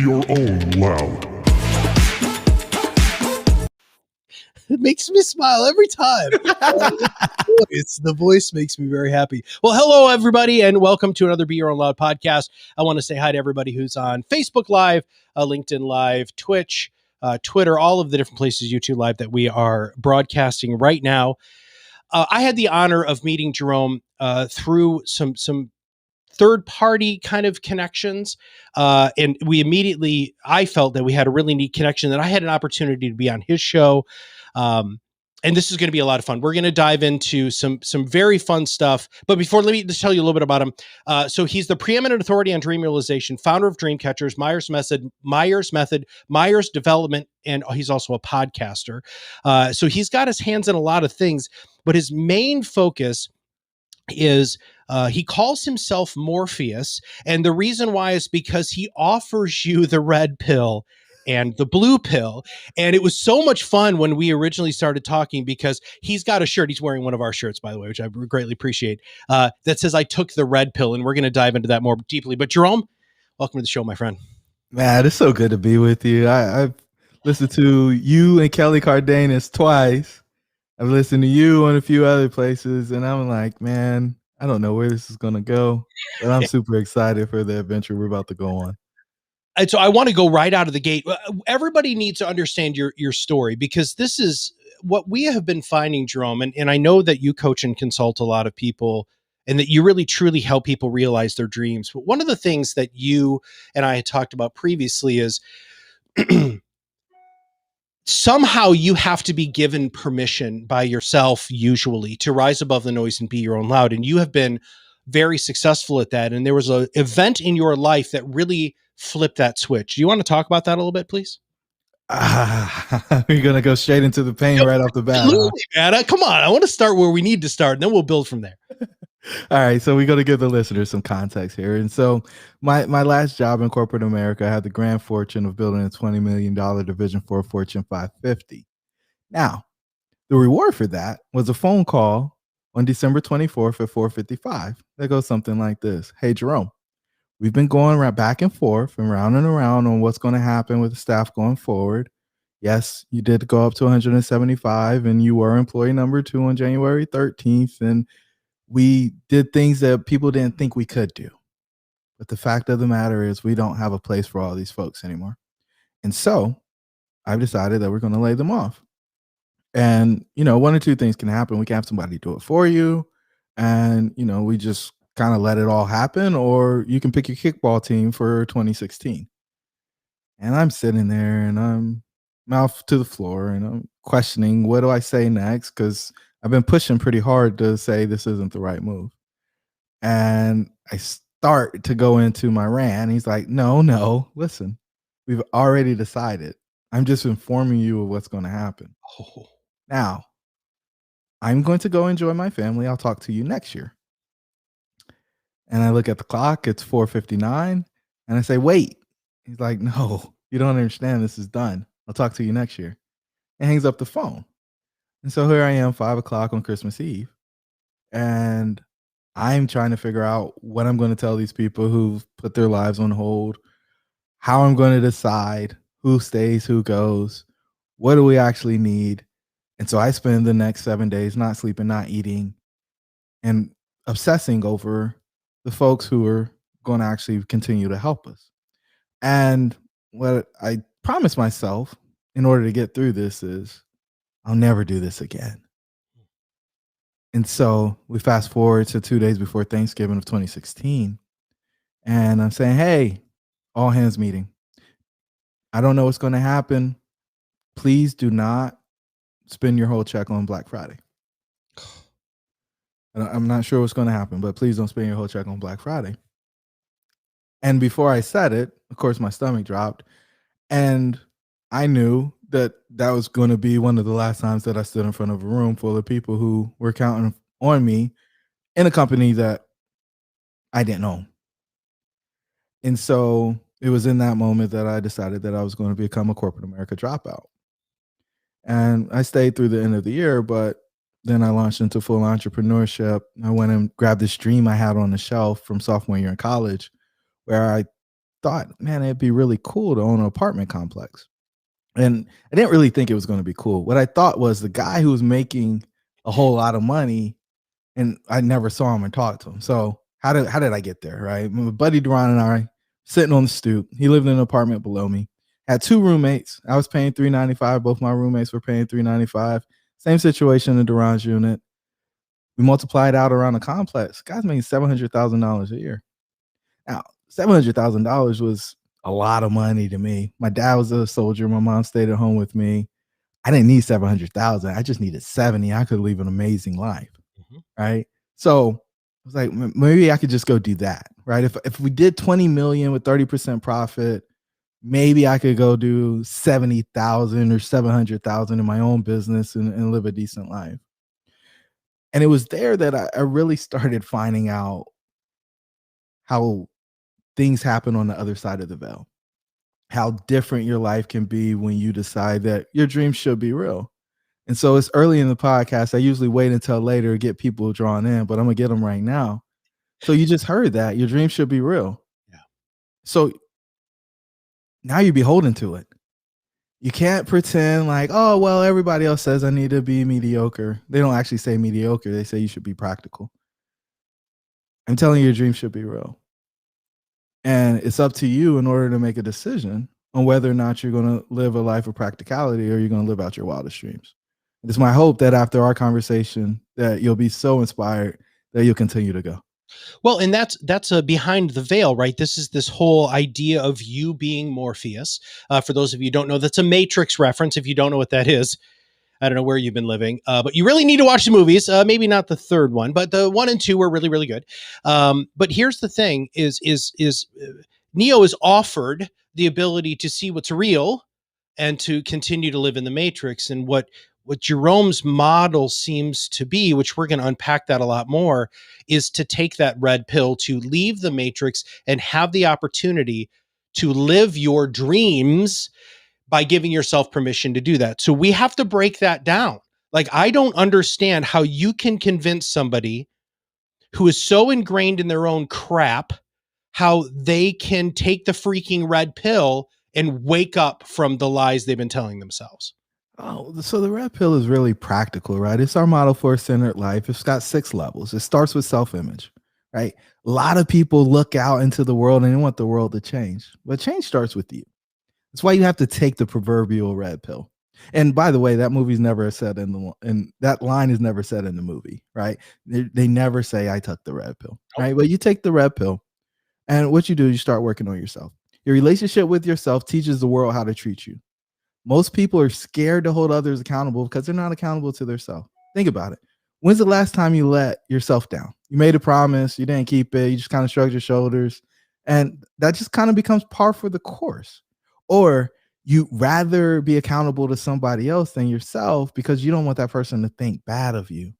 your own loud. It makes me smile every time. The voice makes me very happy. Well, hello, everybody, and welcome to another Be Your Own Loud podcast. I want to say hi to everybody who's on Facebook Live, LinkedIn Live, Twitch, Twitter, all of the different places, YouTube Live, that we are broadcasting right now. I had the honor of meeting Jerome through some third-party kind of connections. And I felt that we had a really neat connection, that I had an opportunity to be on his show. And this is going to be a lot of fun. We're going to dive into some very fun stuff. But before, let me just tell you a little bit about him. So he's the preeminent authority on dream realization, founder of Dreamcatchers, Myers Method, Myers Development, and he's also a podcaster. So he's got his hands in a lot of things, but his main focus is he calls himself Morpheus. And the reason why is because he offers you the red pill and the blue pill. And it was so much fun when we originally started talking, because he's got a shirt. He's wearing one of our shirts, by the way, which I greatly appreciate, that says, "I took the red pill." And we're going to dive into that more deeply. But Jerome, welcome to the show, my friend. Man, it's so good to be with you. I've listened to you and Kelly Cardenas twice. I've listened to you and a few other places, and I'm like, man, I don't know where this is going to go, but I'm super excited for the adventure we're about to go on. And so I want to go right out of the gate. Everybody needs to understand your story, because this is what we have been finding, Jerome. And I know that you coach and consult a lot of people, and that you really truly help people realize their dreams. But one of the things that you and I had talked about previously is somehow you have to be given permission by yourself, usually, to rise above the noise and be your own loud. And you have been very successful at that. And there was an event in your life that really flipped that switch. Do you want to talk about that a little bit, please? We're going to go straight into the pain right off the bat. Absolutely, man. Come on. I want to start where we need to start, and then we'll build from there. All right, so we got to give the listeners some context here. And so my last job in corporate America, I had the grand fortune of building a $20 million division for a Fortune 550. Now, the reward for that was a phone call on December 24th at 4:55. That goes something like this. "Hey, Jerome, we've been going right back and forth and round on what's going to happen with the staff going forward. Yes, you did go up to 175, and you were employee number 2 on January 13th, and we did things that people didn't think we could do. But the fact of the matter is we don't have a place for all these folks anymore. And so I've decided that we're going to lay them off. And, one or two things can happen. We can have somebody do it for you. And, we just kind of let it all happen, or you can pick your kickball team for 2016. And I'm sitting there and I'm mouth to the floor and I'm questioning, what do I say next? Because I've been pushing pretty hard to say this isn't the right move. And I start to go into my rant. He's like, no, listen, we've already decided. I'm just informing you of what's going to happen. Oh. Now, I'm going to go enjoy my family. I'll talk to you next year. And I look at the clock. It's 4:59. And I say, wait. He's like, no, you don't understand. This is done. I'll talk to you next year. And hangs up the phone. And so here I am, 5:00 on Christmas Eve, and I'm trying to figure out what I'm going to tell these people who've put their lives on hold, how I'm going to decide who stays, who goes, what do we actually need. And so I spend the next 7 days not sleeping, not eating, and obsessing over the folks who are going to actually continue to help us. And what I promised myself in order to get through this is, I'll never do this again. And so we fast forward to 2 days before Thanksgiving of 2016. And I'm saying, hey, all hands meeting. I don't know what's going to happen. Please do not spend your whole check on Black Friday. I'm not sure what's going to happen, but please don't spend your whole check on Black Friday. And before I said it, of course, my stomach dropped. And I knew that was going to be one of the last times that I stood in front of a room full of people who were counting on me in a company that I didn't own. And so it was in that moment that I decided that I was going to become a corporate America dropout. And I stayed through the end of the year, but then I launched into full entrepreneurship. I went and grabbed this dream I had on the shelf from sophomore year in college, where I thought, man, it'd be really cool to own an apartment complex. And I didn't really think it was going to be cool. What I thought was the guy who was making a whole lot of money, and I never saw him or talked to him. So how did I get there? Right, my buddy Duran and I sitting on the stoop. He lived in an apartment below me. Had two roommates. I was paying $395. Both my roommates were paying $395. Same situation in Duran's unit. We multiplied out around the complex. Guys making $700,000 a year. Now, $700,000 was a lot of money to me. My dad was a soldier. My mom stayed at home with me. I didn't need 700,000. I just needed 70. I could live an amazing life. Right. So I was like, maybe I could just go do that. Right. If we did 20 million with 30% profit, maybe I could go do 70,000 or 700,000 in my own business and live a decent life. And it was there that I really started finding out how things happen on the other side of the veil, how different your life can be when you decide that your dreams should be real. And so it's early in the podcast. I usually wait until later to get people drawn in, but I'm going to get them right now. So you just heard that your dreams should be real. Yeah. So now you're beholden to it. You can't pretend like, oh, well, everybody else says I need to be mediocre. They don't actually say mediocre. They say you should be practical. I'm telling you, your dreams should be real. And it's up to you in order to make a decision on whether or not you're going to live a life of practicality or you're going to live out your wildest dreams. It's my hope that after our conversation that you'll be so inspired that you'll continue to go. Well, and that's a behind the veil, right? This is this whole idea of you being Morpheus. For those of you who don't know, that's a Matrix reference. If you don't know what that is, I don't know where you've been living, but you really need to watch the movies. Maybe not the third one, but the 1 and 2 were really, really good. But here's the thing: is Neo is offered the ability to see what's real and to continue to live in the Matrix. And what Jerome's model seems to be, which we're going to unpack that a lot more, is to take that red pill, to leave the Matrix and have the opportunity to live your dreams by giving yourself permission to do that. So we have to break that down. Like, I don't understand how you can convince somebody who is so ingrained in their own crap, how they can take the freaking red pill and wake up from the lies they've been telling themselves. Oh, so the red pill is really practical, right? It's our model for a centered life. It's got 6 levels. It starts with self-image, right? A lot of people look out into the world and they want the world to change, but change starts with you. That's why you have to take the proverbial red pill. And by the way, that movie's never said and that line is never said in the movie, right? They never say I took the red pill, right? But you take the red pill, and what you do, you start working on yourself. Your relationship with yourself teaches the world how to treat you. Most people are scared to hold others accountable because they're not accountable to themselves. Think about it. When's the last time you let yourself down? You made a promise, you didn't keep it, you just kind of shrugged your shoulders, and that just kind of becomes par for the course. Or you rather be accountable to somebody else than yourself because you don't want that person to think bad of you.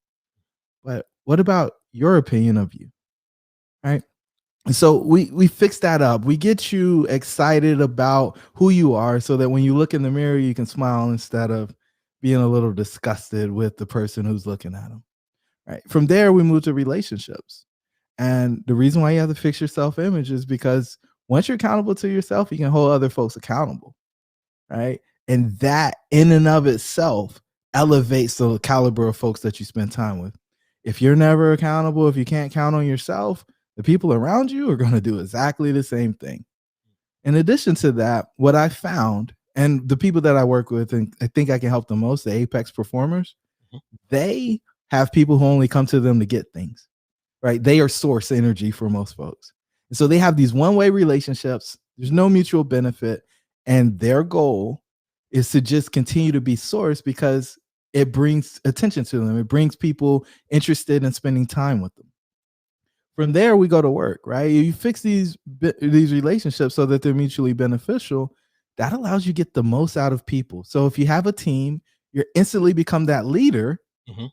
But what about your opinion of you? Right? And so we fix that up. We get you excited about who you are so that when you look in the mirror, you can smile instead of being a little disgusted with the person who's looking at them. Right. From there, we move to relationships. And the reason why you have to fix your self-image is because once you're accountable to yourself, you can hold other folks accountable. Right. And that in and of itself elevates the caliber of folks that you spend time with. If you're never accountable, if you can't count on yourself, the people around you are going to do exactly the same thing. In addition to that, what I found, and the people that I work with, and I think I can help the most, the apex performers, they have people who only come to them to get things, right? They are source energy for most folks. And so they have these one-way relationships. There's no mutual benefit. And their goal is to just continue to be source because it brings attention to them. It brings people interested in spending time with them. From there, we go to work, right? You fix these relationships so that they're mutually beneficial. That allows you to get the most out of people. So if you have a team, you instantly become that leader. Mm-hmm.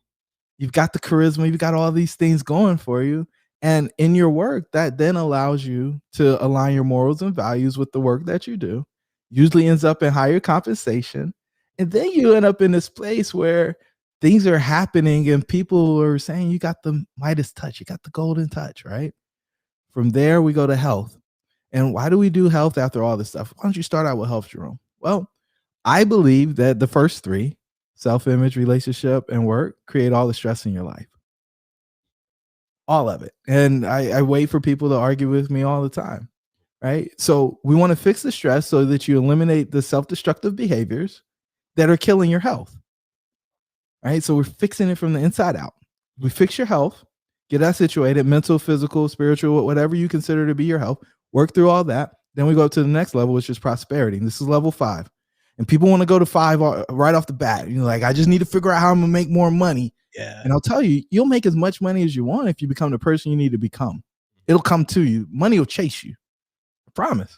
You've got the charisma, you've got all these things going for you. And in your work, that then allows you to align your morals and values with the work that you do. Usually ends up in higher compensation. And then you end up in this place where things are happening and people are saying you got the Midas touch, you got the golden touch, right? From there, we go to health. And why do we do health after all this stuff? Why don't you start out with health, Jerome? Well, I believe that the first three, self-image, relationship, and work, create all the stress in your life. All of it. And I wait for people to argue with me all the time. Right. So we want to fix the stress so that you eliminate the self-destructive behaviors that are killing your health. Right. So we're fixing it from the inside out. We fix your health, get that situated, mental, physical, spiritual, whatever you consider to be your health, work through all that. Then we go up to the next level, which is prosperity. And this is level 5. And people want to go to 5 right off the bat. You're like, I just need to figure out how I'm going to make more money. Yeah. And I'll tell you, you'll make as much money as you want if you become the person you need to become. It'll come to you. Money will chase you. I promise.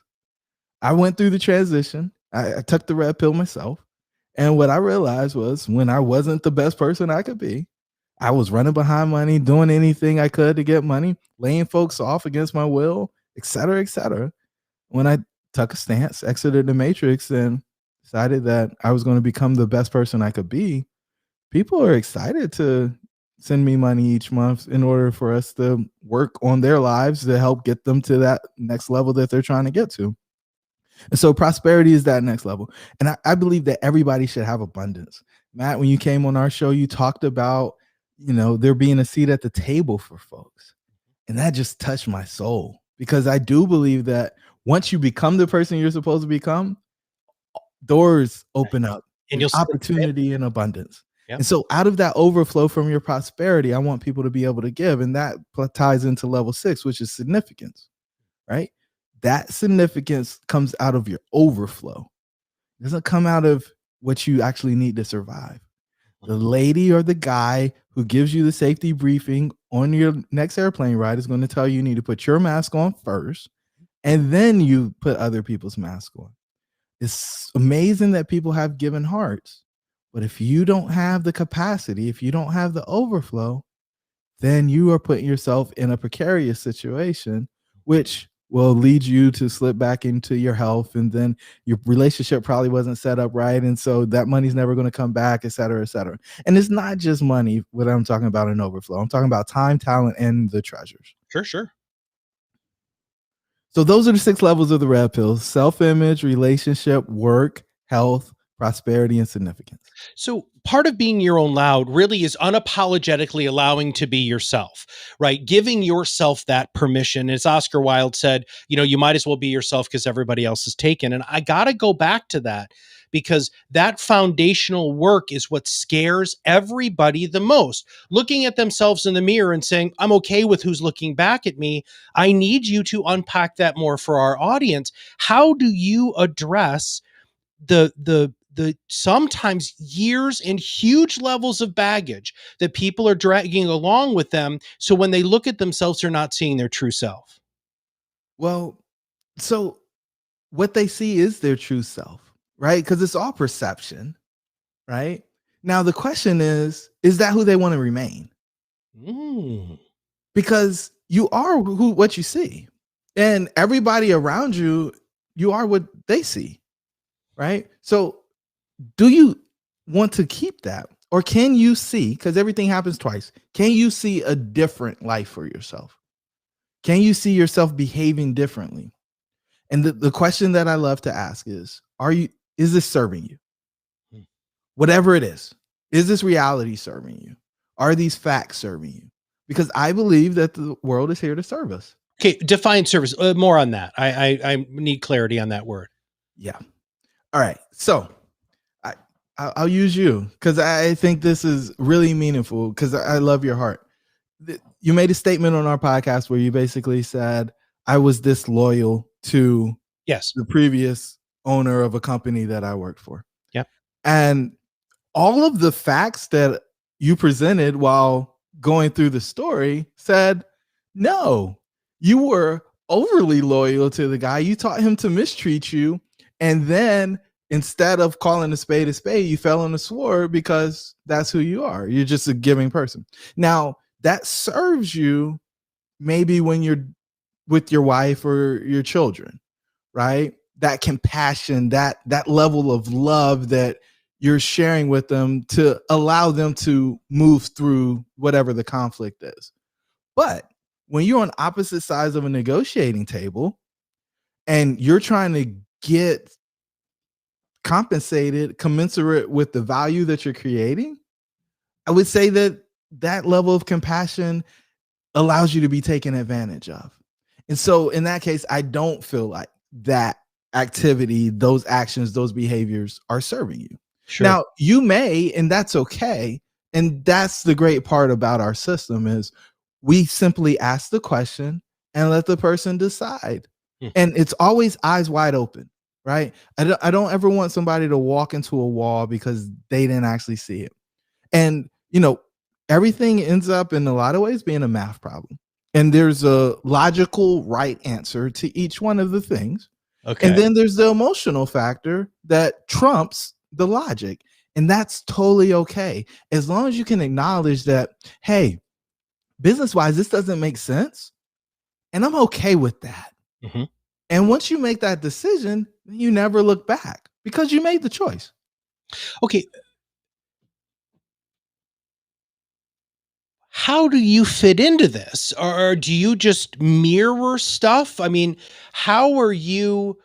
I went through the transition. I took the red pill myself. And what I realized was when I wasn't the best person I could be, I was running behind money, doing anything I could to get money, laying folks off against my will, et cetera, et cetera. When I took a stance, exited the matrix, and decided that I was going to become the best person I could be, people are excited to send me money each month in order for us to work on their lives to help get them to that next level that they're trying to get to. And so prosperity is that next level. And I believe that everybody should have abundance. Matt, when you came on our show, you talked about, there being a seat at the table for folks. And that just touched my soul because I do believe that once you become the person you're supposed to become, doors open up And you'll opportunity and abundance. Yep. And so out of that overflow from your prosperity, I want people to be able to give. And that ties into level 6, which is significance, right? That significance comes out of your overflow. It doesn't come out of what you actually need to survive. The lady or the guy who gives you the safety briefing on your next airplane ride is going to tell you need to put your mask on first, and then you put other people's mask on. It's amazing that people have given hearts, but if you don't have the capacity, if you don't have the overflow, then you are putting yourself in a precarious situation, which will lead you to slip back into your health. And then your relationship probably wasn't set up right. And so that money's never going to come back, et cetera, et cetera. And it's not just money, what I'm talking about in overflow. I'm talking about time, talent, and the treasures. Sure. So those are the 6 levels of the red pill: self-image, relationship, work, health, prosperity, and significance. So part of being your own loud really is unapologetically allowing to be yourself, right? Giving yourself that permission. As Oscar Wilde said, you might as well be yourself because everybody else is taken. And I got to go back to that because that foundational work is what scares everybody the most. Looking at themselves in the mirror and saying, I'm okay with who's looking back at me. I need you to unpack that more for our audience. How do you address the sometimes years and huge levels of baggage that people are dragging along with them? So when they look at themselves, they're not seeing their true self. Well, so what they see is their true self, right? Because it's all perception, right? Now, the question is that who they want to remain? Because you are what you see. And everybody around you, you are what they see, right? So do you want to keep that? Or can you see, because everything happens twice, can you see a different life for yourself? Can you see yourself behaving differently? And the question that I love to ask is this serving you? Whatever it is this reality serving you? Are these facts serving you? Because I believe that the world is here to serve us. Okay, define service. More on that. I need clarity on that word. Yeah. All right. So I'll use you because I think this is really meaningful because I love your heart. You made a statement on our podcast where you basically said, I was disloyal to the previous owner of a company that I worked for. Yep. And all of the facts that you presented while going through the story said, no, you were overly loyal to the guy. You taught him to mistreat you. And then instead of calling a spade, you fell on the sword because that's who you are. You're just a giving person. Now, that serves you maybe when you're with your wife or your children, right? That compassion, that level of love that you're sharing with them to allow them to move through whatever the conflict is. But when you're on opposite sides of a negotiating table, and you're trying to get compensated commensurate with the value that you're creating, I would say that that level of compassion allows you to be taken advantage of. And so in that case, I don't feel like that activity, those actions, those behaviors are serving you. Sure. Now, you may, and that's okay. And that's the great part about our system is we simply ask the question and let the person decide. And it's always eyes wide open, right? I don't ever want somebody to walk into a wall because they didn't actually see it. And, everything ends up in a lot of ways being a math problem. And there's a logical right answer to each one of the things. Okay. And then there's the emotional factor that trumps the logic. And that's totally okay. As long as you can acknowledge that, hey, business wise, this doesn't make sense. And I'm okay with that. Mm-hmm. And once you make that decision, you never look back because you made the choice. Okay. How do you fit into this? Or do you just mirror stuff? I mean, how are you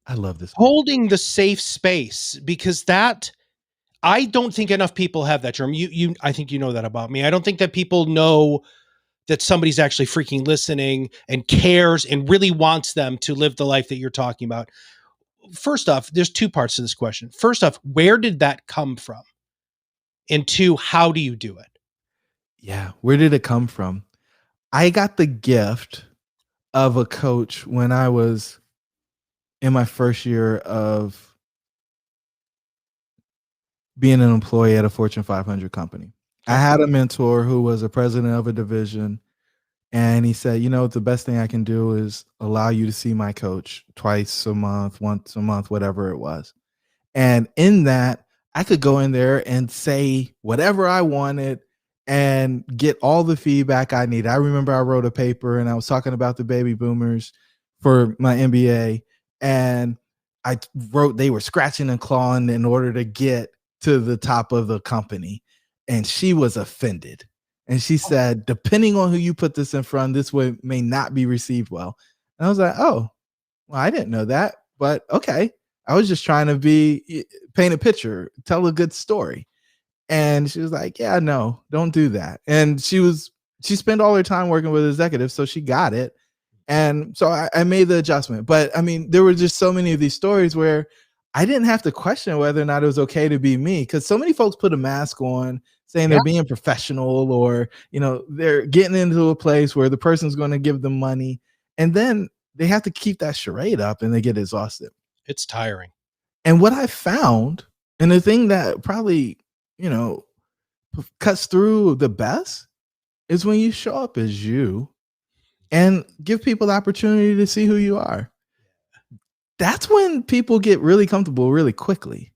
I love this holding the safe space? Because I don't think enough people have that, Jerome. I think you know that about me. I don't think that people know that somebody's actually freaking listening and cares and really wants them to live the life that you're talking about. First off, there's two parts to this question. First off, where did that come from? And two, how do you do it? Yeah. Where did it come from? I got the gift of a coach when I was in my first year of being an employee at a Fortune 500 company. I had a mentor who was a president of a division, and he said, the best thing I can do is allow you to see my coach twice a month, once a month, whatever it was. And in that, I could go in there and say whatever I wanted and get all the feedback I need. I remember I wrote a paper and I was talking about the baby boomers for my MBA. And I wrote they were scratching and clawing in order to get to the top of the company. And she was offended. And she said, depending on who you put this in front, this way may not be received well. And I was like, oh, well, I didn't know that, but okay. I was just trying to paint a picture, tell a good story. And she was like, yeah, no, don't do that. And she spent all her time working with executives, so she got it. And so I made the adjustment. But I mean, there were just so many of these stories where I didn't have to question whether or not it was okay to be me, because so many folks put a mask on saying they're being professional, or, they're getting into a place where the person's going to give them money. And then they have to keep that charade up and they get exhausted. It's tiring. And what I found, and the thing that probably, cuts through the best, is when you show up as you and give people the opportunity to see who you are. That's when people get really comfortable really quickly,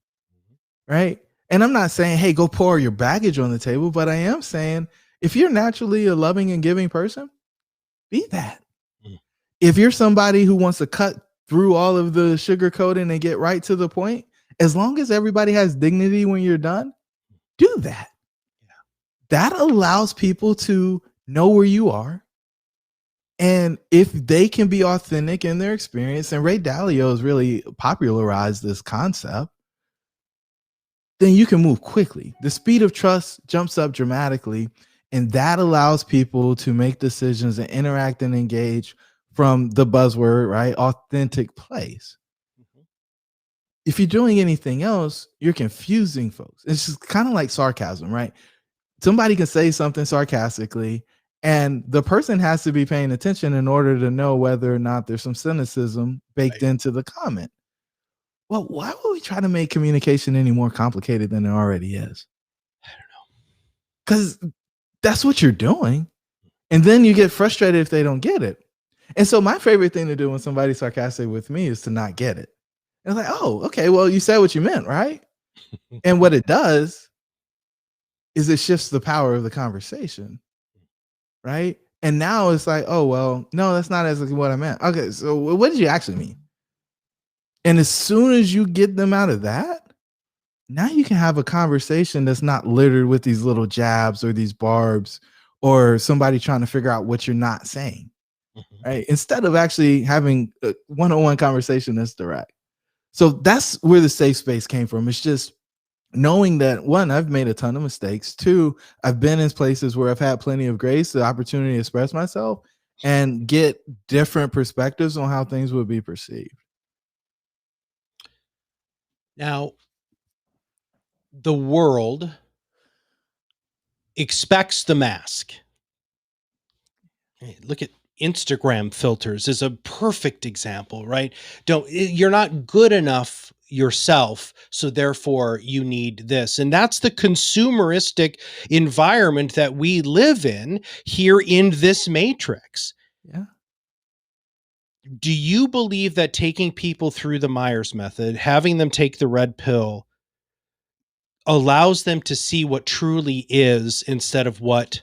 right? And I'm not saying, hey, go pour your baggage on the table, but I am saying, if you're naturally a loving and giving person, be that. If you're somebody who wants to cut through all of the sugarcoating and get right to the point, as long as everybody has dignity when you're done, do that. That allows people to know where you are. And if they can be authentic in their experience, and Ray Dalio has really popularized this concept, then you can move quickly. The speed of trust jumps up dramatically, and that allows people to make decisions and interact and engage from the buzzword, right? Authentic place. If you're doing anything else, you're confusing folks. It's just kind of like sarcasm, right? Somebody can say something sarcastically, and the person has to be paying attention in order to know whether or not there's some cynicism baked into the comment. Well, why would we try to make communication any more complicated than it already is? I don't know. Because that's what you're doing. And then you get frustrated if they don't get it. And so my favorite thing to do when somebody's sarcastic with me is to not get it. And it's like, oh, okay, well, you said what you meant, right? And what it does is it shifts the power of the conversation, right? And now it's like, oh, well, no, that's not exactly what I meant. Okay, so what did you actually mean? And as soon as you get them out of that, now you can have a conversation that's not littered with these little jabs or these barbs or somebody trying to figure out what you're not saying. Mhm. right? Instead of actually having a one-on-one conversation that's direct. So that's where the safe space came from. It's just knowing that, one, I've made a ton of mistakes. Two, I've been in places where I've had plenty of grace, the opportunity to express myself and get different perspectives on how things would be perceived. Now, the world expects the mask. Hey, look at Instagram filters is a perfect example, right? You're not good enough yourself, so therefore you need this. And that's the consumeristic environment that we live in here in this matrix. Yeah. Do you believe that taking people through the Myers method, having them take the red pill, allows them to see what truly is instead of what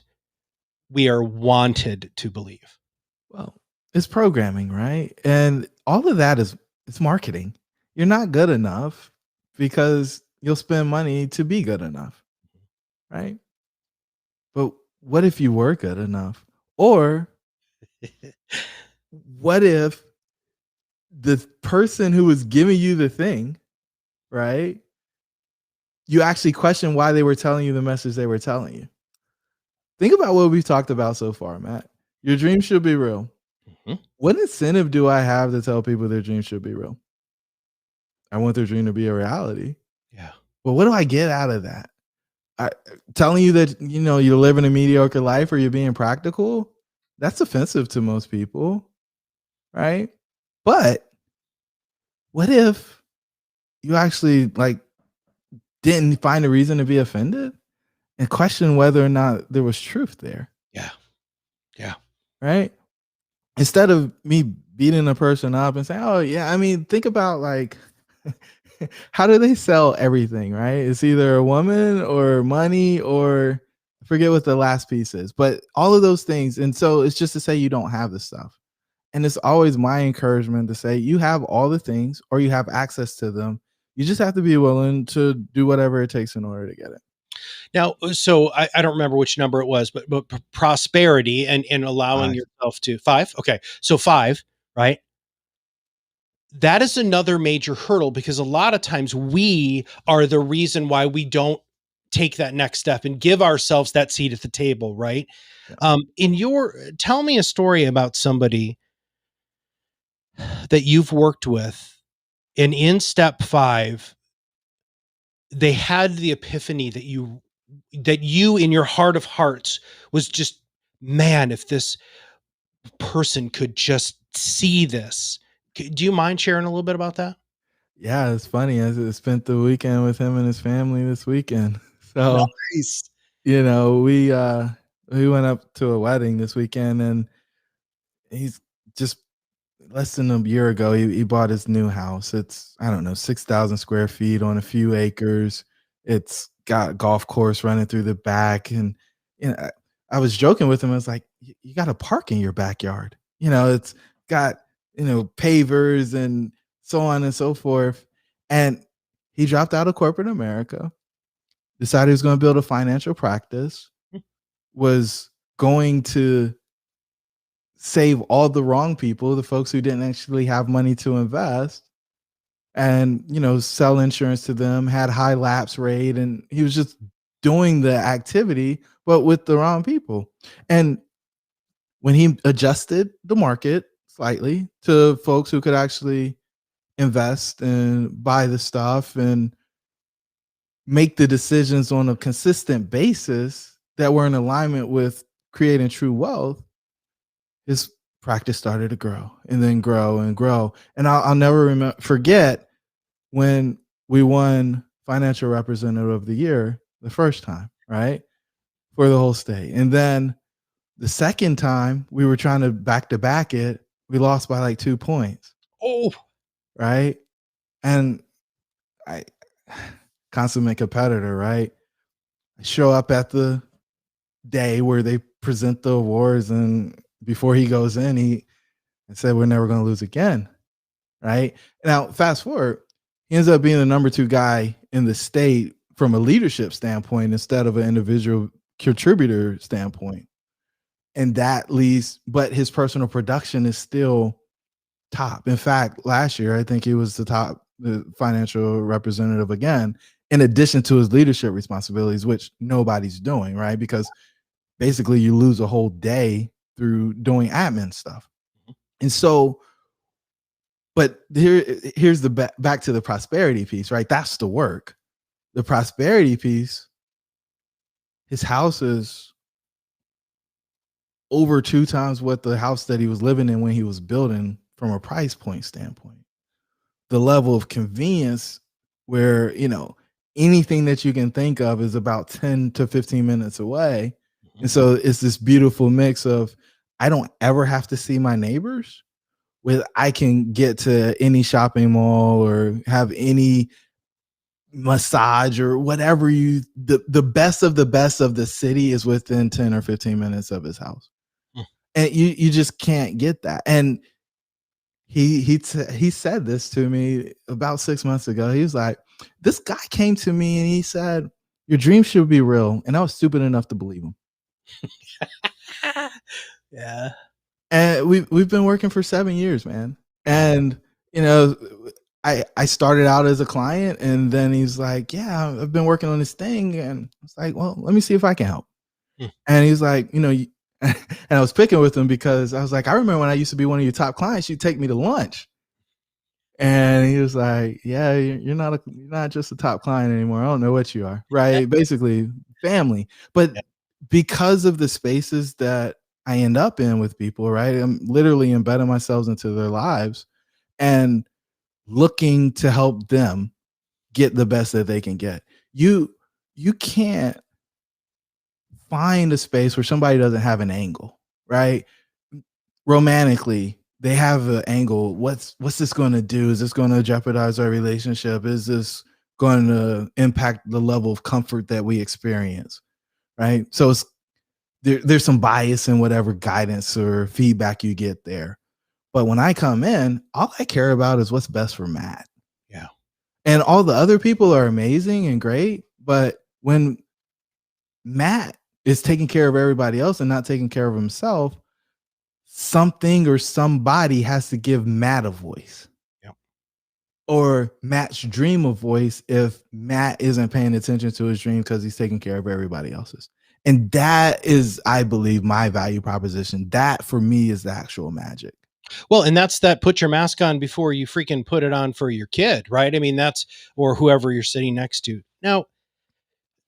we are wanted to believe? Well, it's programming, right? And all of that is it's marketing. You're not good enough because you'll spend money to be good enough, right? But what if you were good enough? Or what if the person who was giving you the thing, right? You actually question why they were telling you the message they were telling you. Think about what we've talked about so far, Matt. Your dreams should be real. Mhm. What incentive do I have to tell people their dreams should be real? I want their dream to be a reality. Yeah. But what do I get out of that? I, telling you that you're living a mediocre life or you're being practical, that's offensive to most people, right? But what if you actually didn't find a reason to be offended and question whether or not there was truth there, Yeah. Yeah. right? Instead of me beating a person up and saying, "Oh yeah," I mean, think about how do they sell everything, right? It's either a woman or money or I forget what the last piece is, but all of those things. And so it's just to say you don't have the stuff. And it's always my encouragement to say you have all the things or you have access to them. You just have to be willing to do whatever it takes in order to get it. Now, so I don't remember which number it was, but prosperity and allowing Five. yourself to five. Okay. So five, right? That is another major hurdle because a lot of times we are the reason why we don't take that next step and give ourselves that seat at the table, right? Yeah. Tell me a story about somebody that you've worked with, and in step five, they had the epiphany that you in your heart of hearts was just, man, if this person could just see this. Do you mind sharing a little bit about that? Yeah, it's funny. I spent the weekend with him and his family this weekend. So, Nice. we went up to a wedding this weekend and he's just less than a year ago, he bought his new house. It's, I don't know, 6,000 square feet on a few acres. It's got a golf course running through the back. And, I was joking with him. I was like, you got a park in your backyard. It's got, pavers and so on and so forth. And he dropped out of corporate America, decided he was going to build a financial practice, was going to save all the wrong people, the folks who didn't actually have money to invest, and sell insurance to them, had high lapse rate, and he was just doing the activity but with the wrong people. And when he adjusted the market slightly to folks who could actually invest and buy the stuff and make the decisions on a consistent basis that were in alignment with creating true wealth, his practice started to grow and then grow and grow. And I'll never forget when we won Financial Representative of the Year the first time, right? For the whole state. And then the second time we were trying to back it, we lost by like 2 points, Oh, right? And I consummate competitor, right? I show up at the day where they present the awards and before he goes in, he said, "We're never going to lose again." Right now, fast forward, he ends up being the number 2 guy in the state from a leadership standpoint instead of an individual contributor standpoint. And that leads, but his personal production is still top. In fact, last year, I think he was the top financial representative again, in addition to his leadership responsibilities, which nobody's doing, right? Because basically you lose a whole day through doing admin stuff. And so, but here's the back to the prosperity piece, right? That's the work. The prosperity piece, his house is over 2 times what the house that he was living in when he was building from a price point standpoint. The level of convenience where, anything that you can think of is about 10 to 15 minutes away. And so it's this beautiful mix of, I don't ever have to see my neighbors, with I can get to any shopping mall or have any massage or whatever the best of the city is within 10 or 15 minutes of his house. And you just can't get that. And he said this to me about 6 months ago. He was like, this guy came to me and he said, your dreams should be real. And I was stupid enough to believe him. Yeah. And we've been working for 7 years, man. And I started out as a client, and then he's like, yeah, I've been working on this thing. And it's like, well, let me see if I can help. And he's like, and I was picking with him because I was like, I remember when I used to be one of your top clients, you'd take me to lunch. And he was like, yeah, you're not just a top client anymore. I don't know what you are. Right. Basically family. But because of the spaces that I end up in with people, right, I'm literally embedding myself into their lives and looking to help them get the best that they can get. You can't find a space where somebody doesn't have an angle, right? Romantically, they have an angle. What's this going to do? Is this going to jeopardize our relationship? Is this going to impact the level of comfort that we experience, right? So there's some bias in whatever guidance or feedback you get there. But when I come in, all I care about is what's best for Matt. Yeah. And all the other people are amazing and great. But when Matt is taking care of everybody else and not taking care of himself, something or somebody has to give Matt a voice. Yep. Or Matt's dream a voice if Matt isn't paying attention to his dream because he's taking care of everybody else's. And that is, I believe, my value proposition. That for me is the actual magic. Well, and that's that put your mask on before you freaking put it on for your kid, right? I mean, or whoever you're sitting next to. Now,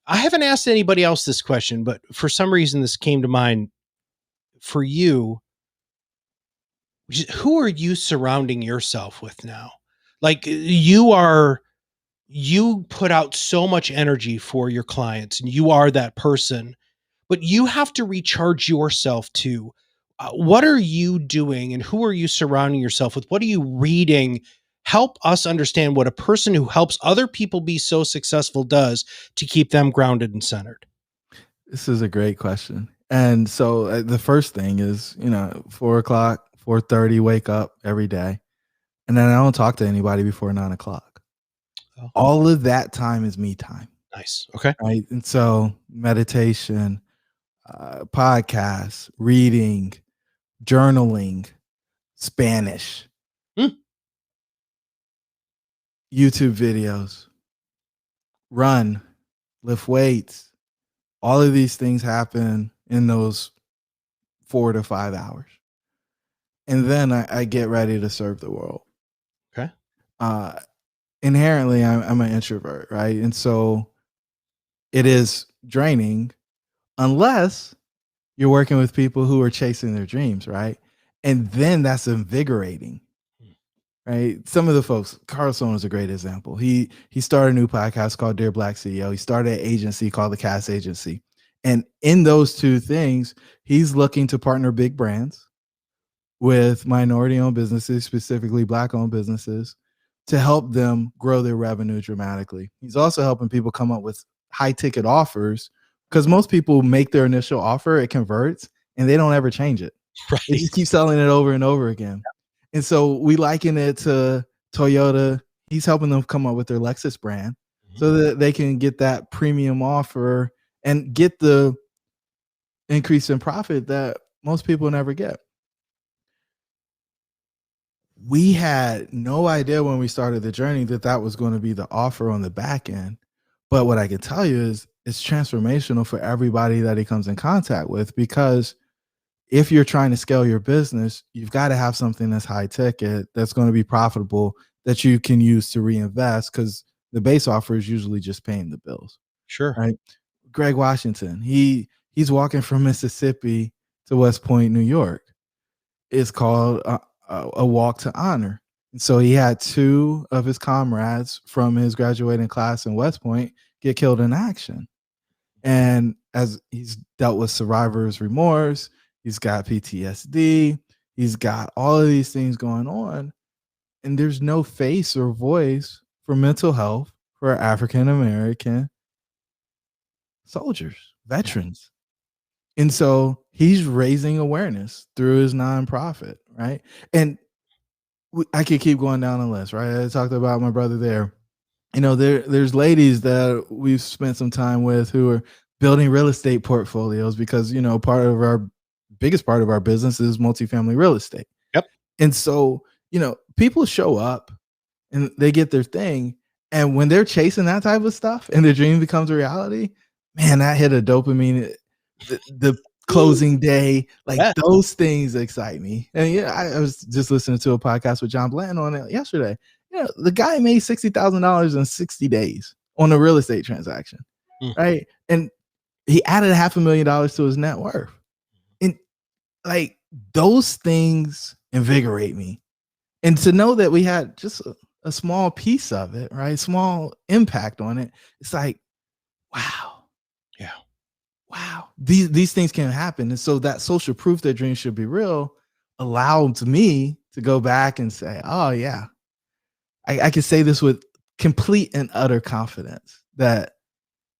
I haven't asked anybody else this question, but for some reason this came to mind for you. Who are you surrounding yourself with now? Like you put out so much energy for your clients and you are that person, but you have to recharge yourself too. What are you doing and who are you surrounding yourself with? What are you reading? Help us understand what a person who helps other people be so successful does to keep them grounded and centered. This is a great question. And so the first thing is, 4 o'clock, 4:30, wake up every day. And then I don't talk to anybody before 9 o'clock. Oh. All of that time is me time. Nice. Okay. Right. And so meditation, podcasts, reading, journaling, Spanish, YouTube videos, run, lift weights. All of these things happen in those 4 to 5 hours. And then I get ready to serve the world. Okay. Inherently, I'm an introvert, right? And so it is draining unless you're working with people who are chasing their dreams, right? And then that's invigorating, right? Some of the folks, Carlson is a great example. He started a new podcast called Dear Black CEO. He started an agency called the Cass Agency. And in those two things, he's looking to partner big brands with minority-owned businesses, specifically Black-owned businesses, to help them grow their revenue dramatically. He's also helping people come up with high-ticket offers because most people make their initial offer, it converts, and they don't ever change it. Right. They just keep selling it over and over again. And so we liken it to Toyota. He's helping them come up with their Lexus brand so that they can get that premium offer and get the increase in profit that most people never get. We had no idea when we started the journey that that was going to be the offer on the back end. But what I can tell you is it's transformational for everybody that he comes in contact with, because if you're trying to scale your business, you've got to have something that's high ticket, that's going to be profitable, that you can use to reinvest, because the base offer is usually just paying the bills. Sure. Right. Greg Washington, he's walking from Mississippi to West Point, New York. It's called a walk to honor. And so he had two of his comrades from his graduating class in West Point get killed in action. And as he's dealt with survivor's remorse, he's got PTSD, he's got all of these things going on, and there's no face or voice for mental health for African American soldiers, veterans. And so he's raising awareness through his nonprofit, right? And I could keep going down the list, right? I talked about my brother there. You know, there's ladies that we've spent some time with who are building real estate portfolios, because, you know, biggest part of our business is multifamily real estate. Yep. And so, you know, people show up and they get their thing. And when they're chasing that type of stuff and their dream becomes a reality, man, that hit a dopamine. The closing day, like those things excite me. And yeah, I was just listening to a podcast with John Blanton on it yesterday. Yeah, the guy made $60,000 in 60 days on a real estate transaction, right? And he added $500,000 to his net worth. And like those things invigorate me. And to know that we had just a small piece of it, right? Small impact on it. It's like, wow. Yeah. Wow, these things can happen. And so that social proof that dreams should be real allowed me to go back and say, oh yeah, I can say this with complete and utter confidence that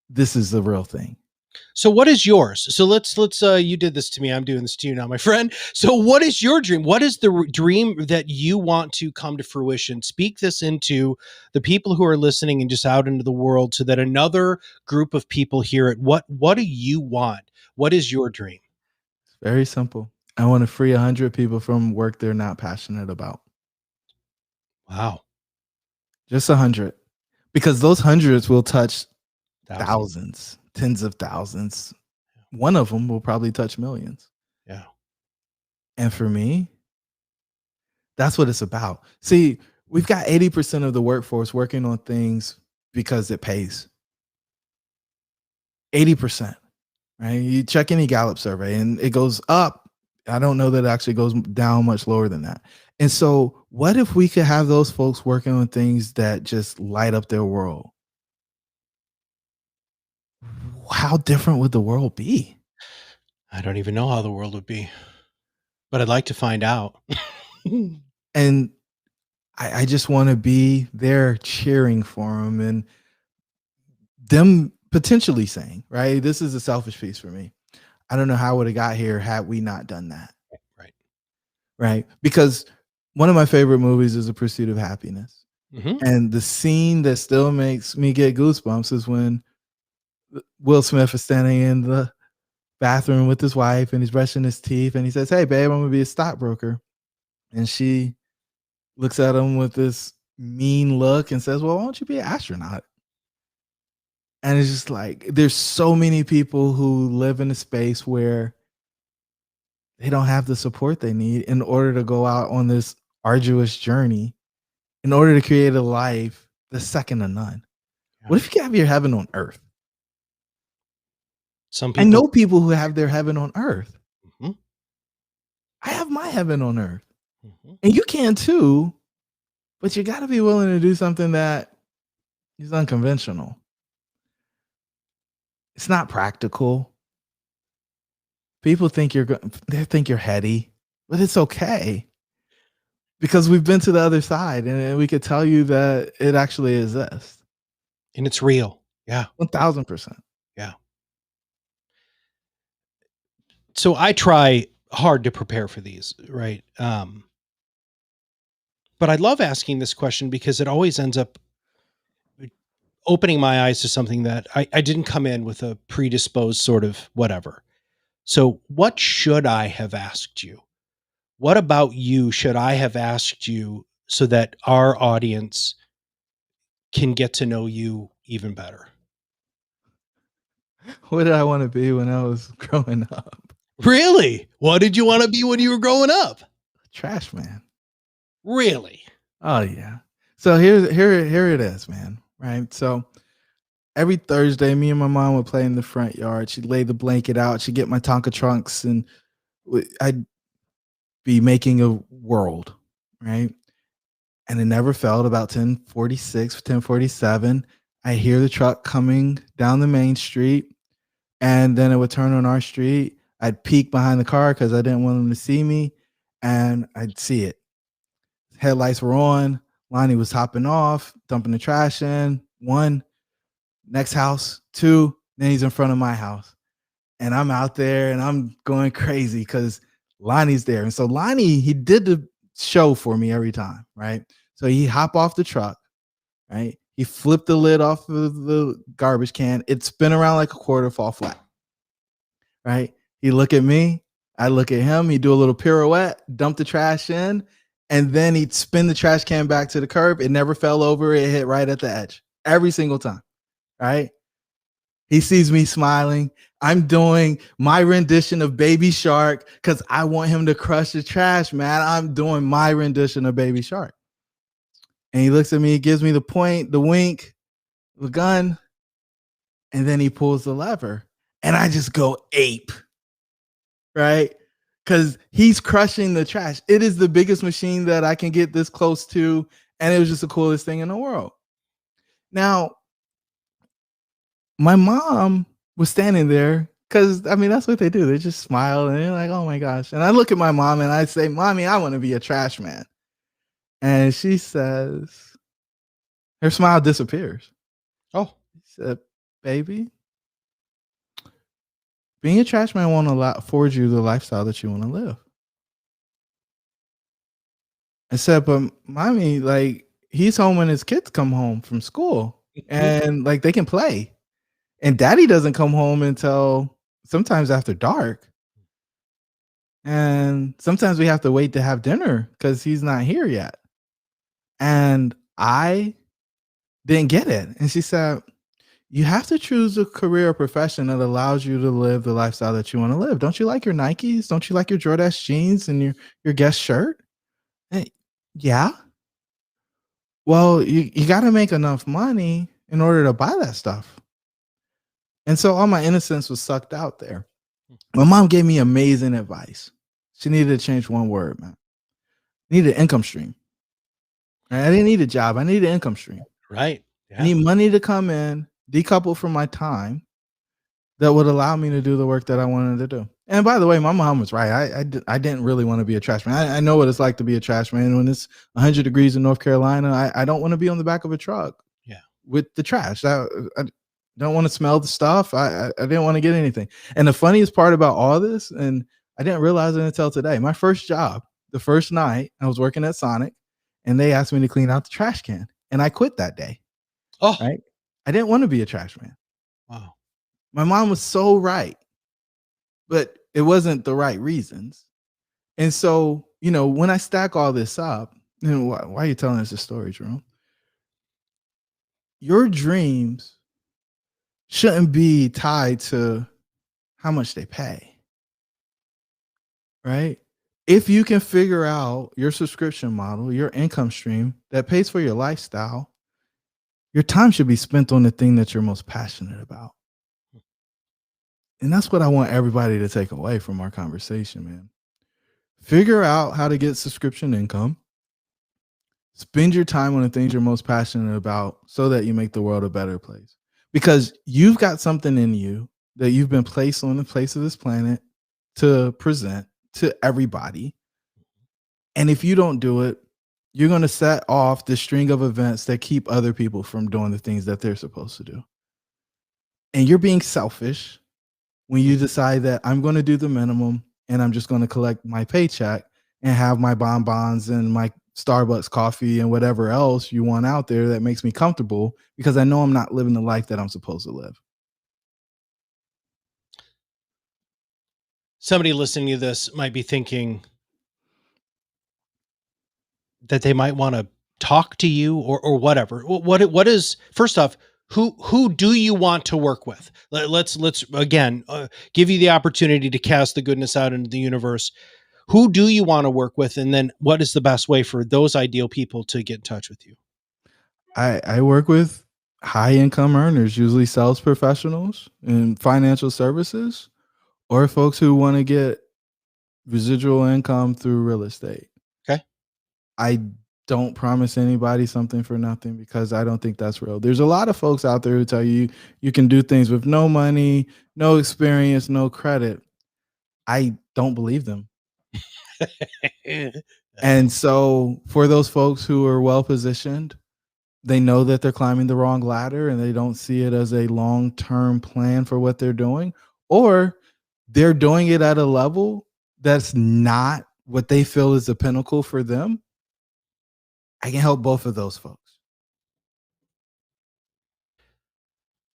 this is the real thing. So what is yours? So let's you did this to me, I'm doing this to you now, my friend. So what is your dream? What is the dream that you want to come to fruition? Speak this into the people who are listening and just out into the world, so that another group of people hear it. What do you want? What is your dream? It's very simple. I want to free 100 people from work they're not passionate about. Wow. Just 100. Because those hundreds will touch thousands, tens of thousands. One of them will probably touch millions. Yeah. And for me, that's what it's about. See, we've got 80% of the workforce working on things because it pays. 80%, right? You check any Gallup survey and it goes up. I don't know that it actually goes down much lower than that. And so what if we could have those folks working on things that just light up their world? How different would the world be? I don't even know how the world would be, but I'd like to find out. And I just want to be there cheering for them, and them potentially saying, right, this is a selfish piece for me. I don't know how I would have got here had we not done that. Right. Right. Because one of my favorite movies is A Pursuit of Happiness. Mm-hmm. And the scene that still makes me get goosebumps is when Will Smith is standing in the bathroom with his wife and he's brushing his teeth and he says, hey, babe, I'm going to be a stockbroker. And she looks at him with this mean look and says, well, why don't you be an astronaut? And it's just like, there's so many people who live in a space where they don't have the support they need in order to go out on this arduous journey, in order to create a life that's second to none. Yeah. What if you could have your heaven on earth? Some people, I know people who have their heaven on earth. Mm-hmm. I have my heaven on earth. Mm-hmm. And you can too, but you got to be willing to do something that is unconventional. It's not practical. People think they think you're heady, but it's okay. Because we've been to the other side and we could tell you that it actually exists. And it's real. Yeah. 1000%. Yeah. So I try hard to prepare for these, right? But I love asking this question because it always ends up opening my eyes to something that I didn't come in with a predisposed sort of whatever. So, what should I have asked you? What about you should I have asked you so that our audience can get to know you even better? What did I want to be when I was growing up? Really? What did you want to be when you were growing up? Trash man. Really? Oh yeah. So here it is, man. Right. So every Thursday, me and my mom would play in the front yard. She'd lay the blanket out. She'd get my Tonka trunks, and I'd be making a world, right? And it never failed. About 10:46, 10:47, I hear the truck coming down the main street, and then it would turn on our street. I'd peek behind the car because I didn't want them to see me, and I'd see it. Headlights were on. Lonnie was hopping off, dumping the trash in. One, next house. Two, then he's in front of my house. And I'm out there and I'm going crazy because Lonnie's there. And so Lonnie, he did the show for me every time, right? So he hop off the truck, right? He flipped the lid off of the garbage can. It spin around like a quarter, fall flat, right? He look at me, I look at him. He do a little pirouette, dump the trash in, and then he'd spin the trash can back to the curb. It never fell over. It hit right at the edge every single time, right? He sees me smiling. I'm doing my rendition of Baby Shark because I want him to crush the trash, man. I'm doing my rendition of Baby Shark. And he looks at me, gives me the point, the wink, the gun, and then he pulls the lever. And I just go ape, right? Because he's crushing the trash. It is the biggest machine that I can get this close to. And it was just the coolest thing in the world. Now, my mom was standing there because I mean that's what they do. They just smile and they're like, "Oh my gosh!" And I look at my mom and I say, "Mommy, I want to be a trash man." And she says, her smile disappears. Oh, She said, "Baby, being a trash man won't afford you the lifestyle that you want to live." I said, "But mommy, like he's home when his kids come home from school, and like they can play, and daddy doesn't come home until sometimes after dark." And sometimes we have to wait to have dinner because he's not here yet. And I didn't get it. And she said, "You have to choose a career or profession that allows you to live the lifestyle that you want to live. Don't you like your Nikes? Don't you like your Jordache jeans and your Guess shirt?" "Eh, yeah." "Well, you got to make enough money in order to buy that stuff." And so all my innocence was sucked out there. My mom gave me amazing advice. She needed to change one word, man. Needed an income stream. Right? I didn't need a job. I needed an income stream. right. I Yeah. need money to come in, decoupled from my time, that would allow me to do the work that I wanted to do. And by the way, my mom was right. I didn't really want to be a trash man. I know what it's like to be a trash man. When it's 100 degrees in North Carolina, I don't want to be on the back of a truck Yeah. with the trash. I don't want to smell the stuff. I didn't want to get anything. And the funniest part about all this, and I didn't realize it until today, my first job, the first night, I was working at Sonic, and they asked me to clean out the trash can, and I quit that day. Oh, Right? I didn't want to be a trash man. wow. My mom was so right, but it wasn't the right reasons. And so, when I stack all this up, why are you telling us this story, Jerome? Your dreams shouldn't be tied to how much they pay, right? If you can figure out your subscription model, your income stream that pays for your lifestyle, your time should be spent on the thing that you're most passionate about. And that's what I want everybody to take away from our conversation, man. Figure out how to get subscription income. Spend your time on the things you're most passionate about so that you make the world a better place. Because you've got something in you that you've been placed on the place of this planet to present to everybody. And if you don't do it, you're going to set off the string of events that keep other people from doing the things that they're supposed to do. And you're being selfish when you decide that I'm going to do the minimum and I'm just going to collect my paycheck and have my bonbons and my Starbucks coffee and whatever else you want out there that makes me comfortable because I know I'm not living the life that I'm supposed to live. somebody listening to this might be thinking that they might want to talk to you or whatever. What is, first off, who do you want to work with? Let's again give you the opportunity to cast the goodness out into the universe. Who do you want to work with, and then what is the best way for those ideal people to get in touch with you? I work with high income earners, usually sales professionals in financial services, or folks who want to get residual income through real estate. Okay. I don't promise anybody something for nothing because I don't think that's real. There's a lot of folks out there who tell you you can do things with no money, no experience, no credit. I don't believe them. And so for those folks who are well positioned, they know that they're climbing the wrong ladder and they don't see it as a long-term plan for what they're doing, or they're doing it at a level that's not what they feel is the pinnacle for them. I can help both of those folks.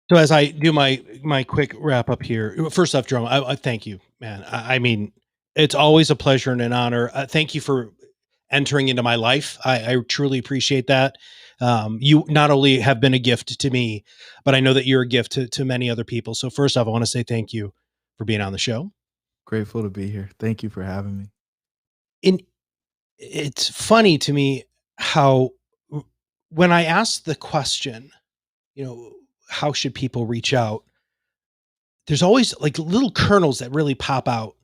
So as I do my quick wrap up here, first off, Jerome, I thank you, man. I mean, it's always a pleasure and an honor. Thank you for entering into my life. I truly appreciate that. You not only have been a gift to me, but I know that you're a gift to many other people. So first off, I want to say thank you for being on the show. Grateful to be here. Thank you for having me. And it's funny to me how when I ask the question, how should people reach out? There's always like little kernels that really pop out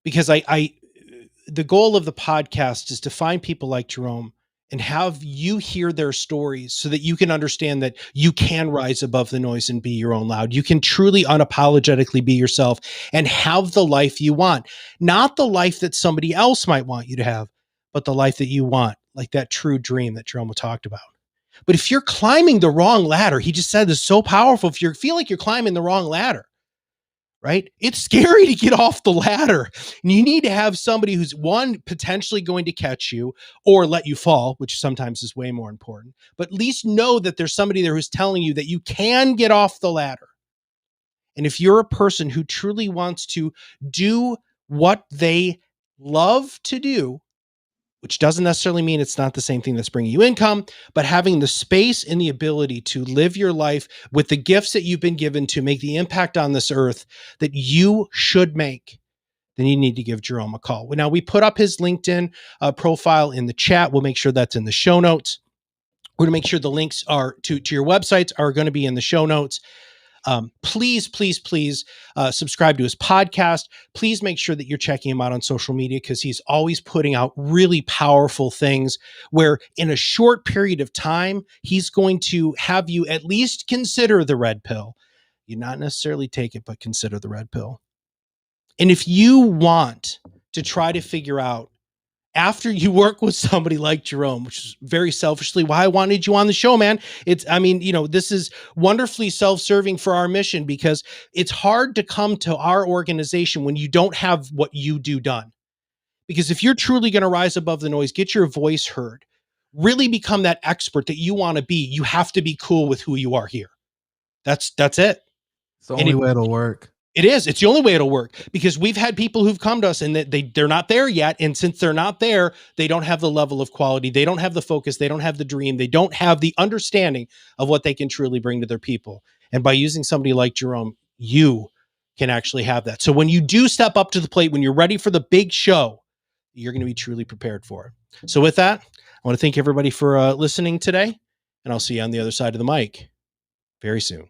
because the goal of the podcast is to find people like Jerome and have you hear their stories so that you can understand that you can rise above the noise and be your own loud. You can truly unapologetically be yourself and have the life you want, not the life that somebody else might want you to have, but the life that you want, like that true dream that Jerome talked about. But if you're climbing the wrong ladder, he just said this is so powerful. If you feel like you're climbing the wrong ladder, right? It's scary to get off the ladder. And you need to have somebody who's one, potentially going to catch you or let you fall, which sometimes is way more important, but at least know that there's somebody there who's telling you that you can get off the ladder. And if you're a person who truly wants to do what they love to do, which doesn't necessarily mean it's not the same thing that's bringing you income, but having the space and the ability to live your life with the gifts that you've been given to make the impact on this earth that you should make, then you need to give Jerome a call. Now, we put up his LinkedIn profile in the chat. We'll make sure that's in the show notes. We're going to make sure the links are to your websites are going to be in the show notes. Please subscribe to his podcast. Please make sure that you're checking him out on social media because he's always putting out really powerful things where in a short period of time, he's going to have you at least consider the red pill. You not necessarily take it, but consider the red pill. And if you want to try to figure out after you work with somebody like Jerome, which is very selfishly why I wanted you on the show, man. This is wonderfully self-serving for our mission because it's hard to come to our organization when you don't have what you do done. Because if you're truly going to rise above the noise, get your voice heard, really become that expert that you want to be, you have to be cool with who you are here. That's it. It's the only way it'll work. It is. It's the only way it'll work because we've had people who've come to us and they're not there yet. And since they're not there, they don't have the level of quality. They don't have the focus. They don't have the dream. They don't have the understanding of what they can truly bring to their people. And by using somebody like Jerome, you can actually have that. So when you do step up to the plate, when you're ready for the big show, you're going to be truly prepared for it. So with that, I want to thank everybody for listening today, and I'll see you on the other side of the mic very soon.